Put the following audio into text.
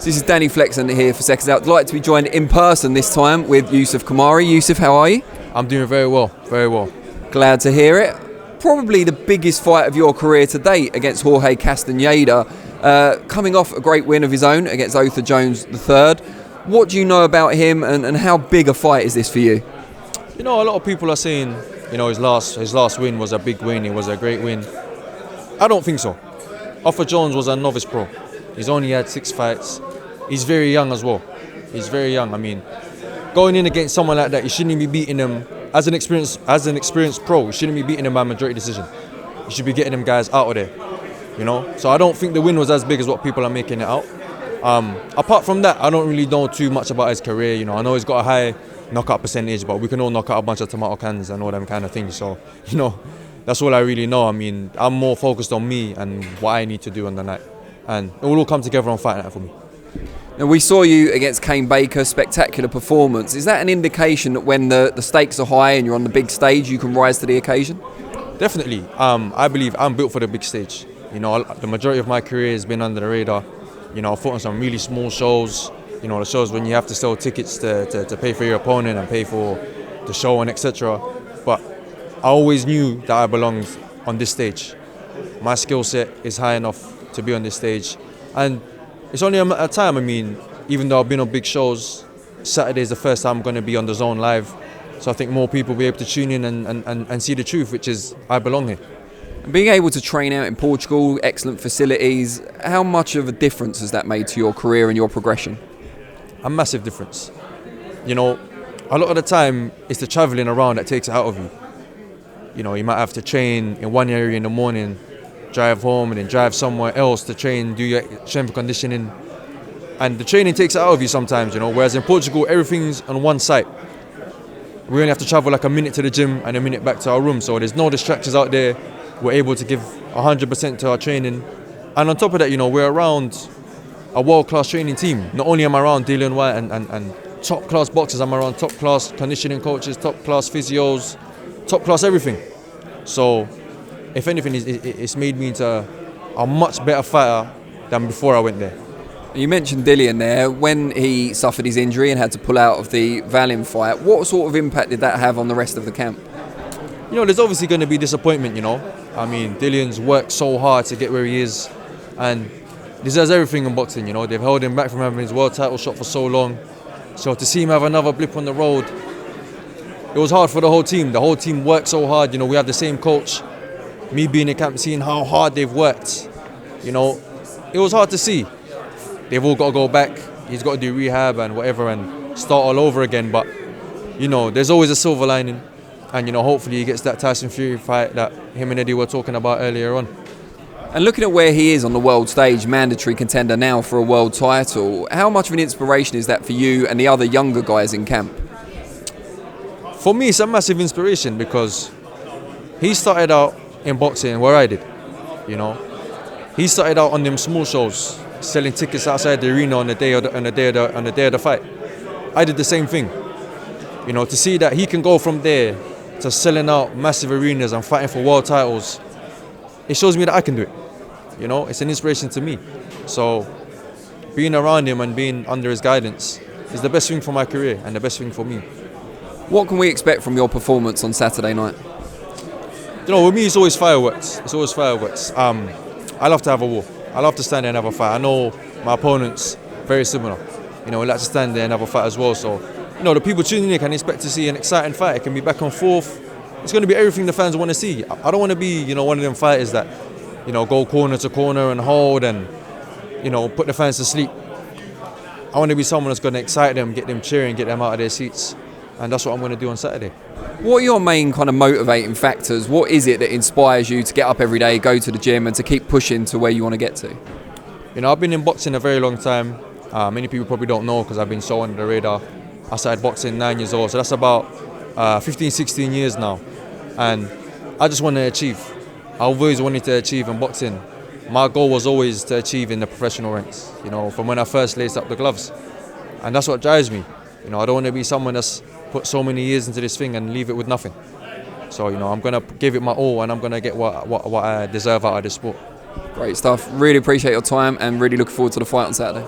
So this is Danny Flexen here for Seconds Out. Delighted to be joined in person this time with Youssef Khoumari. Youssef, how are you? I'm doing very well, very well. Glad to hear it. Probably the biggest fight of your career to date against Jorge Castaneda, coming off a great win of his own against Arthur Jones III. What do you know about him, and how big a fight is this for you? You know, a lot of people are saying, you know, his last win was a big win, it was a great win. I don't think so. Arthur Jones was a novice pro. He's only had 6 fights. He's very young as well. He's very young. I mean, going in against someone like that, you shouldn't be beating him as an experienced pro. You shouldn't be beating him by majority decision. You should be getting them guys out of there. You know, so I don't think the win was as big as what people are making it out. Apart from that, I don't really know too much about his career. You know, I know he's got a high knockout percentage, but we can all knock out a bunch of tomato cans and all them kind of things. So, you know, that's all I really know. I mean, I'm more focused on me and what I need to do on the night, and it will all come together on fight night for me. Now, we saw you against Kane Baker, spectacular performance. Is that an indication that when the stakes are high and you're on the big stage, you can rise to the occasion? Definitely. I believe I'm built for the big stage. You know, the majority of my career has been under the radar. You know, I've fought on some really small shows. You know, the shows when you have to sell tickets to pay for your opponent and pay for the show and etc. But I always knew that I belonged on this stage. My skill set is high enough to be on this stage. And it's only a matter of time. I mean, even though I've been on big shows, Saturday is the first time I'm going to be on the Zone live. So I think more people will be able to tune in and see the truth, which is I belong here. Being able to train out in Portugal, excellent facilities, how much of a difference has that made to your career and your progression? A massive difference. You know, a lot of the time it's the travelling around that takes it out of you. You know, you might have to train in one area in the morning, drive home and then drive somewhere else to train, do your strength and conditioning. And the training takes it out of you sometimes, you know, whereas in Portugal, everything's on one site. We only have to travel like a minute to the gym and a minute back to our room, so there's no distractions out there. We're able to give 100% to our training. And on top of that, you know, we're around a world-class training team. Not only am I around Dillian Whyte and top-class boxers, I'm around top-class conditioning coaches, top-class physios, top-class everything. So, if anything, it's made me into a much better fighter than before I went there. You mentioned Dillian there. When he suffered his injury and had to pull out of the Valin fight, what sort of impact did that have on the rest of the camp? You know, there's obviously going to be disappointment, you know. I mean, Dillian's worked so hard to get where he is and deserves everything in boxing, you know. They've held him back from having his world title shot for so long. So to see him have another blip on the road, it was hard for the whole team. The whole team worked so hard, you know. We have the same coach. Me being in camp, seeing how hard they've worked, you know, it was hard to see. They've all got to go back. He's got to do rehab and whatever and start all over again. But, you know, there's always a silver lining. And, you know, hopefully he gets that Tyson Fury fight that him and Eddie were talking about earlier on. And looking at where he is on the world stage, mandatory contender now for a world title, how much of an inspiration is that for you and the other younger guys in camp? For me, it's a massive inspiration because he started out in boxing where I did, you know. He started out on them small shows, selling tickets outside the arena on the day of the fight. I did the same thing. You know, to see that he can go from there to selling out massive arenas and fighting for world titles, it shows me that I can do it. You know, it's an inspiration to me. So being around him and being under his guidance is the best thing for my career and the best thing for me. What can we expect from your performance on Saturday night? You know, with me, it's always fireworks. It's always fireworks. I love to have a war. I love to stand there and have a fight. I know my opponent's very similar. You know, we like to stand there and have a fight as well. So, you know, the people tuning in can expect to see an exciting fight. It can be back and forth. It's going to be everything the fans want to see. I don't want to be, you know, one of them fighters that, you know, go corner to corner and hold and, you know, put the fans to sleep. I want to be someone that's going to excite them, get them cheering, get them out of their seats. And that's what I'm going to do on Saturday. What are your main kind of motivating factors? What is it that inspires you to get up every day, go to the gym and to keep pushing to where you want to get to? You know, I've been in boxing a very long time. Many people probably don't know because I've been so under the radar. I started boxing 9 years old, so that's about 15, 16 years now. And I just want to achieve. I've always wanted to achieve in boxing. My goal was always to achieve in the professional ranks, you know, from when I first laced up the gloves. And that's what drives me. You know, I don't want to be someone that's put so many years into this thing and leave it with nothing. So, you know, I'm going to give it my all and I'm going to get what I deserve out of this sport. Great stuff. Really appreciate your time and really looking forward to the fight on Saturday.